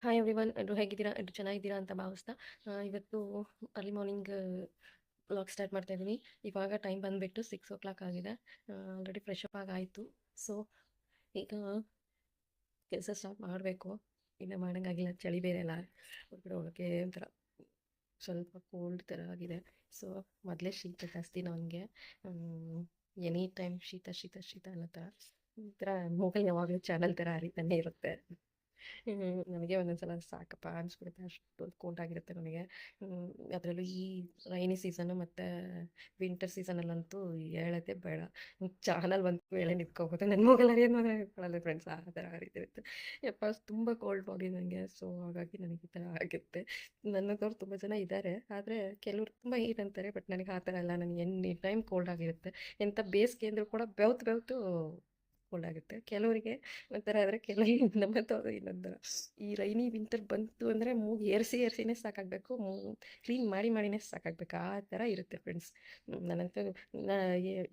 Hi everyone, ಎಲ್ಲರೂ ಹೇಗಿದ್ದೀರಾ? ಎಲ್ಲರೂ ಚೆನ್ನಾಗಿದ್ದೀರಾ ಅಂತ ಭಾವಿಸ್ತಾ ಇವತ್ತು ಅರ್ಲಿ ಮಾರ್ನಿಂಗ್ ವ್ಲಾಗ್ ಸ್ಟಾರ್ಟ್ ಮಾಡ್ತಾ ಇದ್ದೀನಿ. ಇವಾಗ ಟೈಮ್ ಬಂದುಬಿಟ್ಟು 6 o'clock ಆಗಿದೆ. ಆಲ್ರೆಡಿ ಫ್ರೆಶ್ ಅಪ್ ಆಗಾಯಿತು. ಸೊ ಈಗ ಕೆಲಸ ಸ್ಟಾರ್ಟ್ ಮಾಡಬೇಕು. ಇನ್ನೂ ಮಾಡೋಂಗಾಗಿಲ್ಲ, ಚಳಿ ಬೇರೆ ಅಲ್ಲ, ಹೊರಗಡೆ ಹೋಗೋಕ್ಕೆ ಒಂಥರ ಸ್ವಲ್ಪ ಕೋಲ್ಡ್ ಥರ ಆಗಿದೆ. ಸೊ ಮೊದಲೇ ಶೀತ ಜಾಸ್ತಿ ನನಗೆ. ಎನಿ ಟೈಮ್ ಶೀತ ಶೀತ ಶೀತ ಅನ್ನೋ ಥರ ಒಂಥರ ಮೂಗಲ್ಲಿ ಯಾವಾಗಲೂ ಚಾನಲ್ ಥರ ಹರಿತಾನೆ ಇರುತ್ತೆ. ನನಗೆ ಒಂದೊಂದು ಸಲ ಸಾಕಪ್ಪ ಅನಿಸ್ಬಿಡುತ್ತೆ, ಅಷ್ಟೊಂದು ಕೋಲ್ಡ್ ಆಗಿರುತ್ತೆ ನನಗೆ. ಅದರಲ್ಲೂ ಈ ರೈನಿ ಸೀಸನ್ನು ಮತ್ತು ವಿಂಟರ್ ಸೀಸನಲ್ಲಂತೂ ಹೇಳೋದೇ ಬೇಡ. ಚಾನಲ್ ಒಂದು ವೇಳೆ ನಿಂತ್ಕೋಬೋದು, ನನ್ನ ಮೂಗಲ್ಲಿ ಹರಿಯೋದು ಮಾತ್ರ ನಿಂತ್ಕೊಳ್ಳಲ್ಲ ಫ್ರೆಂಡ್ಸ್, ಆ ಥರ ಹರಿತಿರುತ್ತೆ. ಯಪ್ಪ ತುಂಬ ಕೋಲ್ಡ್ ಬಾಡಿ ನನಗೆ. ಸೊ ಹಾಗಾಗಿ ನನಗೆ ಈ ಥರ ಆಗುತ್ತೆ. ನನ್ನಂಥವ್ರು ತುಂಬ ಜನ ಇದ್ದಾರೆ, ಆದರೆ ಕೆಲವ್ರು ತುಂಬ ಹೀಟ್ ಅಂತಾರೆ. ಬಟ್ ನನಗೆ ಆ ಥರ ಅಲ್ಲ, ನನಗೆ ಎನಿ ಟೈಮ್ ಕೋಲ್ಡ್ ಆಗಿರುತ್ತೆ. ಎಂಥ ಬೇಸಿಗೆ ಅಂದರೂ ಕೂಡ ಬೆವ್ತು ಬೆವ್ತು ಕೋಲ್ಡ್ ಆಗುತ್ತೆ. ಕೆಲವರಿಗೆ ಒಂಥರ ಆದರೆ ಕೆಲವರಿಗೆ ನಮ್ಮಂಥವ್ರು ಇನ್ನೊಂಥರ. ಈ ರೈನಿ ವಿಂಟರ್ ಬಂತು ಅಂದರೆ ಮೂಗು ಏರಿಸಿ ಏರಿಸಿನೇ ಸಾಕಾಗಬೇಕು, ಕ್ಲೀನ್ ಮಾಡಿ ಮಾಡಿನೇ ಸಾಕಾಗಬೇಕು, ಆ ಥರ ಇರುತ್ತೆ ಫ್ರೆಂಡ್ಸ್. ನನ್ನಂತೂ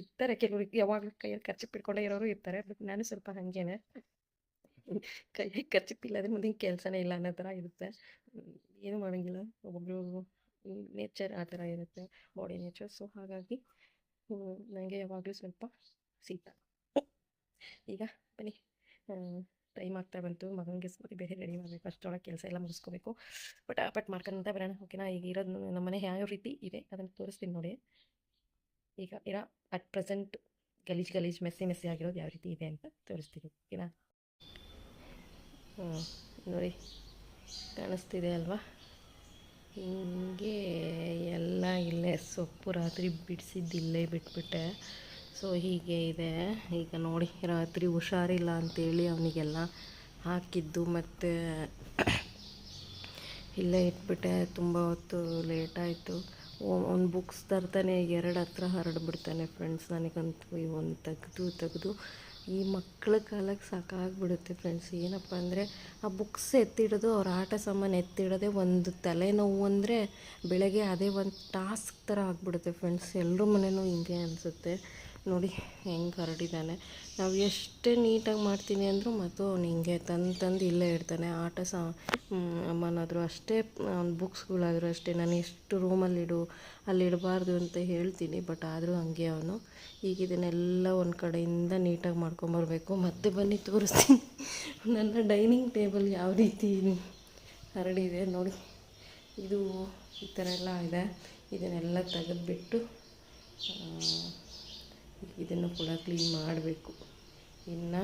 ಇರ್ತಾರೆ ಕೆಲವ್ರಿಗೆ ಯಾವಾಗಲೂ ಕೈಯಲ್ಲಿ ಕರ್ಚಿಪ್ ಇಟ್ಕೊಂಡೇ ಇರೋರು ಇರ್ತಾರೆ. ಬಟ್ ನಾನು ಸ್ವಲ್ಪ ಹಾಗೇನೆ, ಕೈಗೆ ಕರ್ಚಿಪ್ ಇಲ್ಲದ್ರೆ ಮುಂದಿನ ಕೆಲಸನೇ ಇಲ್ಲ ಅನ್ನೋ ಥರ ಇರುತ್ತೆ. ಏನೂ ಮಾಡೋಂಗಿಲ್ಲ, ಒಬ್ಬೊಬ್ರು ನೇಚರ್ ಆ ಥರ ಇರುತ್ತೆ, ಬಾಡಿ ನೇಚರ್. ಸೊ ಹಾಗಾಗಿ ನನಗೆ ಯಾವಾಗಲೂ ಸ್ವಲ್ಪ ಶೀತ. ಈಗ ಬನ್ನಿ, ಟೈಮ್ ಆಗ್ತಾ ಬಂತು, ಮಗನಿಗೆ ಸ್ಕೂಟಿ ಬೇರೆ ರೆಡಿ ಮಾಡಬೇಕು, ಅಷ್ಟರೊಳಗೆ ಕೆಲಸ ಎಲ್ಲ ಮುಗಿಸ್ಕೋಬೇಕು. ಪಟ್ ಮಾಡ್ಕೊಂತ ಬರೋಣ, ಓಕೆನಾ? ಈಗ ಇರೋದು ನಮ್ಮ ಮನೆ ಯಾವ ರೀತಿ ಇದೆ ಅದನ್ನು ತೋರಿಸ್ತೀನಿ ನೋಡಿ. ಈಗ ಇರೋ ಅಟ್ ಪ್ರೆಸೆಂಟ್ ಗಲೀಜು ಮೆಸ್ಸಿ ಮೆಸ್ಸಿ ಆಗಿರೋದು ಯಾವ ರೀತಿ ಇದೆ ಅಂತ ತೋರಿಸ್ತೀನಿ, ಓಕೆನಾ? ನೋಡಿ, ಕಾಣಿಸ್ತಿದೆ ಅಲ್ವಾ? ಹಿಂಗೆ ಎಲ್ಲ ಇಲ್ಲೇ ಸೊಪ್ಪು ರಾತ್ರಿ ಬಿಡಿಸಿದ್ದಿಲ್ಲೇ ಬಿಟ್ಬಿಟ್ಟೆ. ಸೊ ಹೀಗೆ ಇದೆ. ಈಗ ನೋಡಿ, ರಾತ್ರಿ ಹುಷಾರಿಲ್ಲ ಅಂತೇಳಿ ಅವನಿಗೆಲ್ಲ ಹಾಕಿದ್ದು ಮತ್ತು ಇಲ್ಲೇ ಇಟ್ಬಿಟ್ಟೆ. ತುಂಬ ಹೊತ್ತು ಲೇಟಾಯಿತು. ಒಂದು ಬುಕ್ಸ್ ತರ್ತಾನೆ 2 ಹತ್ರ ಹರಡ್ಬಿಡ್ತಾನೆ ಫ್ರೆಂಡ್ಸ್. ನನಗಂತೂ ಇವನು ತೆಗೆದು ಈ ಮಕ್ಕಳ ಕಾಲಕ್ಕೆ ಸಾಕಾಗ್ಬಿಡುತ್ತೆ ಫ್ರೆಂಡ್ಸ್. ಏನಪ್ಪ ಅಂದರೆ ಆ ಬುಕ್ಸ್ ಎತ್ತಿಡೋದು, ಅವ್ರ ಆಟ ಸಾಮಾನು ಎತ್ತಿಡೋದೇ ಒಂದು ತಲೆನೋವು. ಅಂದರೆ ಬೆಳಗ್ಗೆ ಅದೇ ಒಂದು ಟಾಸ್ಕ್ ಥರ ಆಗಿಬಿಡುತ್ತೆ ಫ್ರೆಂಡ್ಸ್. ಎಲ್ಲರ ಮನೆಯೂ ಹಿಂಗೆ ಅನಿಸುತ್ತೆ. ನೋಡಿ ಹೆಂಗೆ ಹರಡಿದ್ದಾನೆ. ನಾವು ಎಷ್ಟೇ ನೀಟಾಗಿ ಮಾಡ್ತೀನಿ ಅಂದರೂ ಮತ್ತು ಅವ್ನು ಹಿಂಗೆ ತಂದು ಇಲ್ಲೇ ಇಡ್ತಾನೆ. ಆಟ ಸಾಮಾನಾದರೂ ಅಷ್ಟೇ, ಅವ್ನ ಬುಕ್ಸ್ಗಳಾದರೂ ಅಷ್ಟೇ. ನಾನು ಎಷ್ಟು ರೂಮಲ್ಲಿಡು, ಅಲ್ಲಿ ಇಡಬಾರ್ದು ಅಂತ ಹೇಳ್ತೀನಿ, ಬಟ್ ಆದರೂ ಹಂಗೆ ಅವನು. ಈಗ ಇದನ್ನೆಲ್ಲ ಒಂದು ಕಡೆಯಿಂದ ನೀಟಾಗಿ ಮಾಡ್ಕೊಂಬರ್ಬೇಕು. ಮತ್ತೆ ಬನ್ನಿ ತೋರಿಸ್ತೀನಿ ನನ್ನ ಡೈನಿಂಗ್ ಟೇಬಲ್ ಯಾವ ರೀತಿ ಹರಡಿದೆ ನೋಡಿ. ಇದು ಈ ಥರ ಎಲ್ಲ ಇದೆ. ಇದನ್ನೆಲ್ಲ ತೆಗೆದುಬಿಟ್ಟು ಇದನ್ನು ಕೂಡ ಕ್ಲೀನ್ ಮಾಡಬೇಕು. ಇನ್ನು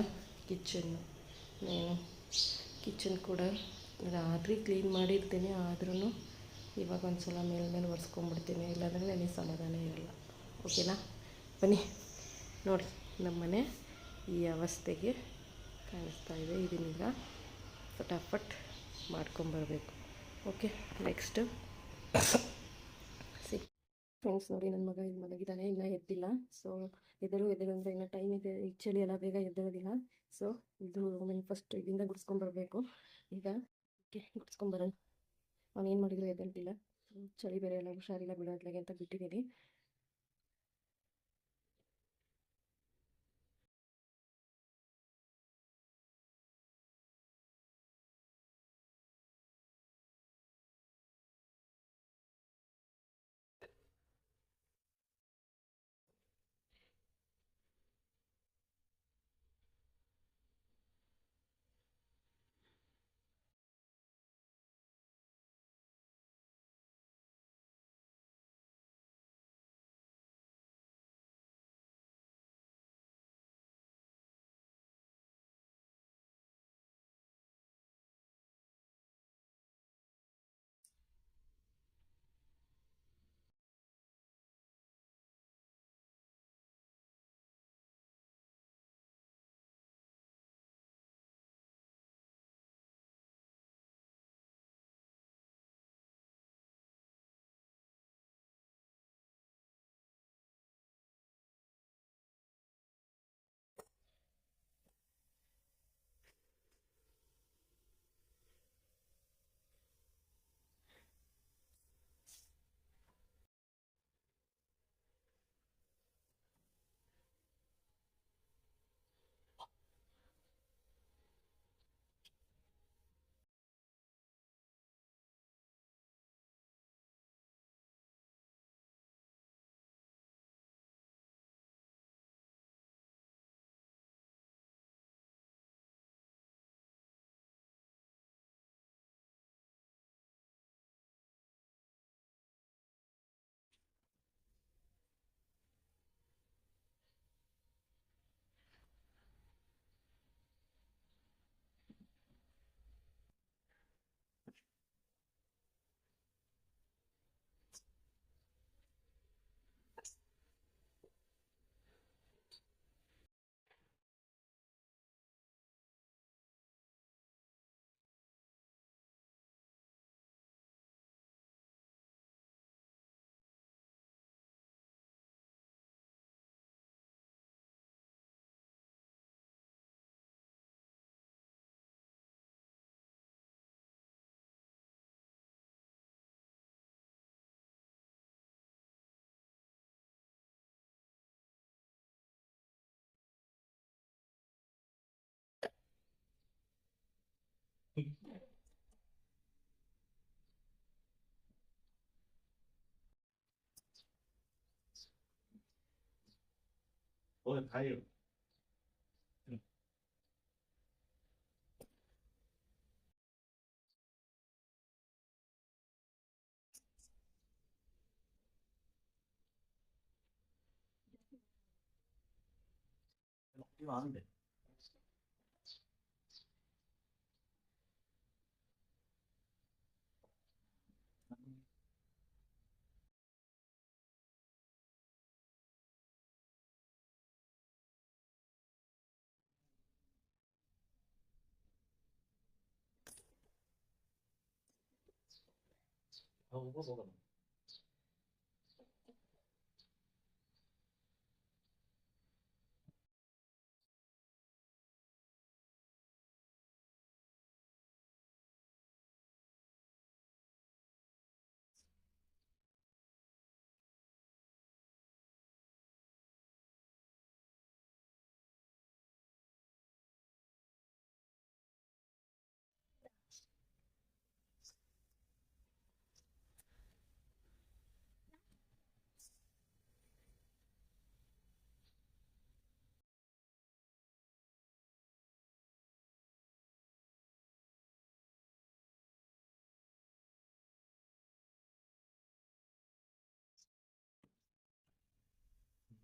ಕಿಚನ್ ಕೂಡ ರಾತ್ರಿ ಕ್ಲೀನ್ ಮಾಡಿರ್ತೀನಿ, ಆದ್ರೂ ಇವಾಗ ಒಂದು ಸಲ ಮೇಲೆ ಒರೆಸ್ಕೊಂಡ್ಬಿಡ್ತೀನಿ, ಇಲ್ಲಾಂದರೆ ನನಗೆ ಸಮಾಧಾನ ಇರಲ್ಲ, ಓಕೆನಾ? ಬನ್ನಿ ನೋಡಿ, ನಮ್ಮನೆ ಈ ಅವಸ್ಥೆಗೆ ಕಾಣಿಸ್ತಾ ಇದೆ. ಇದನ್ನೀಗ ಫಟಾಫಟ್ ಮಾಡ್ಕೊಂಬರ್ಬೇಕು, ಓಕೆ? ನೆಕ್ಸ್ಟು ಫ್ರೆಂಡ್ಸ್ ನೋಡಿ, ನನ್ನ ಮಗ ಇಲ್ಲಿ ಮಲಗಿದ್ದಾನೆ, ಇನ್ನೂ ಎದ್ದಿಲ್ಲ. ಸೊ ಎದರು ಅಂದರೆ ಇನ್ನೂ ಟೈಮ್ ಇದೆ, ಈ ಚಳಿ ಎಲ್ಲ ಬೇಗ ಎದ್ದೇಳೋದಿಲ್ಲ. ಸೊ ಇದು ಫಸ್ಟ್ ಇಲ್ಲಿಂದ ಗುಡಿಸ್ಕೊಂಬರ್ಬೇಕು. ಈಗ ಗುಡಿಸ್ಕೊಂಬರೋಣ. ಅವ್ನು ಏನು ಮಾಡಿದ್ರು ಎದ್ದೇಳ್ತಿಲ್ಲ, ಚಳಿ ಬೇರೆ ಎಲ್ಲ, ಹುಷಾರಿಲ್ಲ ಬಿಡೋದ್ಲಾಗೆ ಅಂತ ಬಿಟ್ಟಿದ್ದೀನಿ. Ôi, hay. 먹기 많은데. 이거 먹어.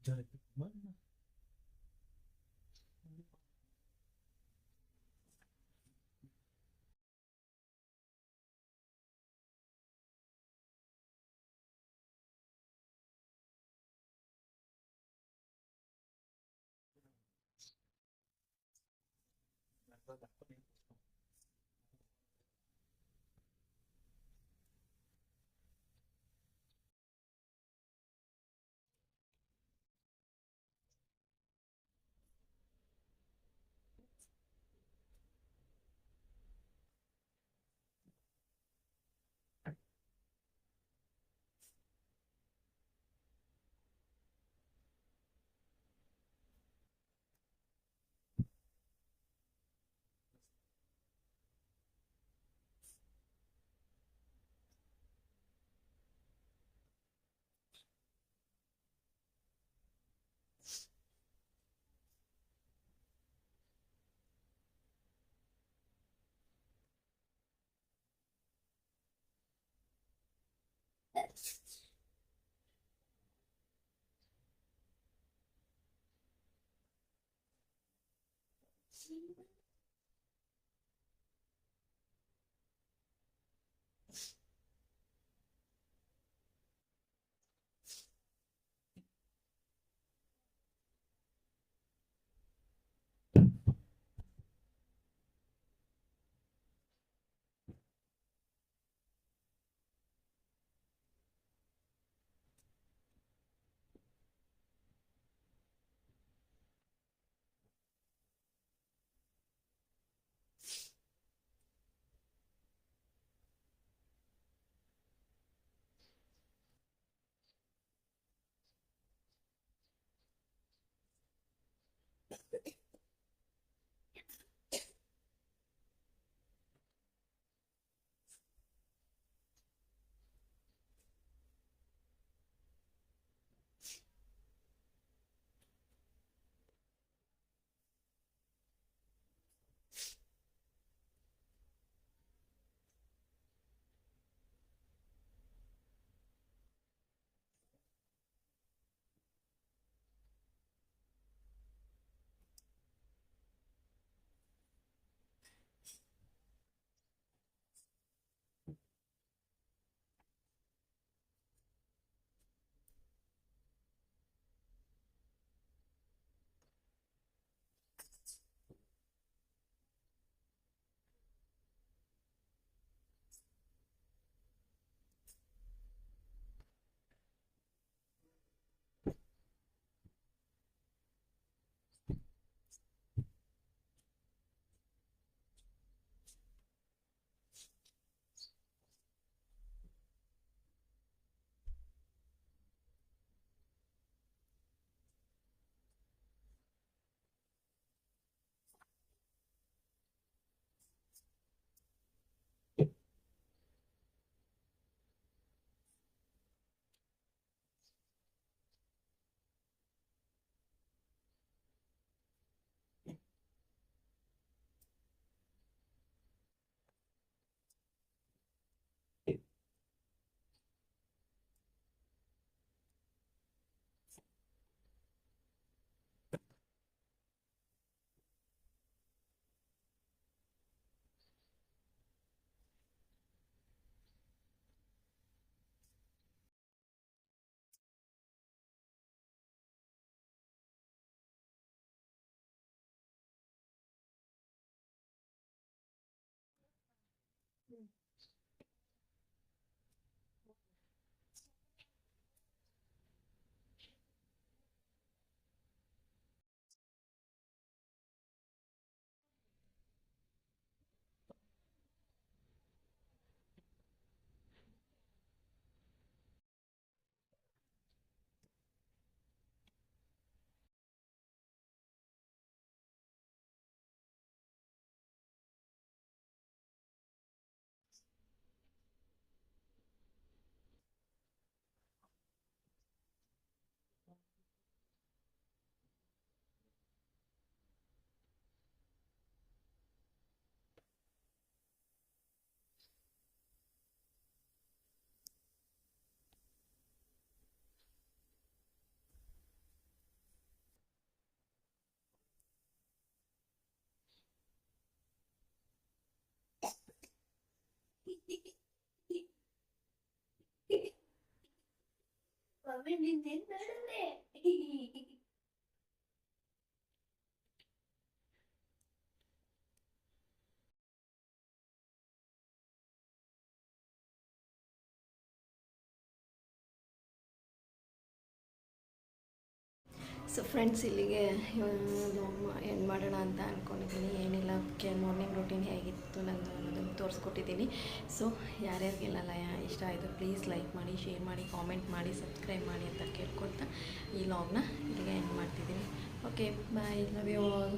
잘했구만. ಸೊ ಫ್ರೆಂಡ್ಸ್, ಇಲ್ಲಿಗೆ ಎಂಡ್ ಮಾಡೋಣ ಅಂತ ಅಂದ್ಕೊಂಡಿದ್ದೀನಿ. ಏನಿಲ್ಲ, ಮಾರ್ನಿಂಗ್ ರೂಟೀನ್ ಹೇಗಿತ್ತು ನಂದು ಅನ್ನೋದನ್ನು ತೋರಿಸ್ಕೊಟ್ಟಿದ್ದೀನಿ. ಸೊ ಯಾರ್ಯಾರಿಗೆಲ್ಲ ಇಷ್ಟ ಆಯಿತು ಪ್ಲೀಸ್ ಲೈಕ್ ಮಾಡಿ, ಶೇರ್ ಮಾಡಿ, ಕಾಮೆಂಟ್ ಮಾಡಿ, ಸಬ್ಸ್ಕ್ರೈಬ್ ಮಾಡಿ ಅಂತ ಕೇಳ್ಕೊಳ್ತಾ ಈ ಲಾಗ್ನ ಇಲ್ಲಿಗೆ ಎಂಡ್ ಮಾಡ್ತಿದ್ದೀನಿ. Okay, bye, love you all.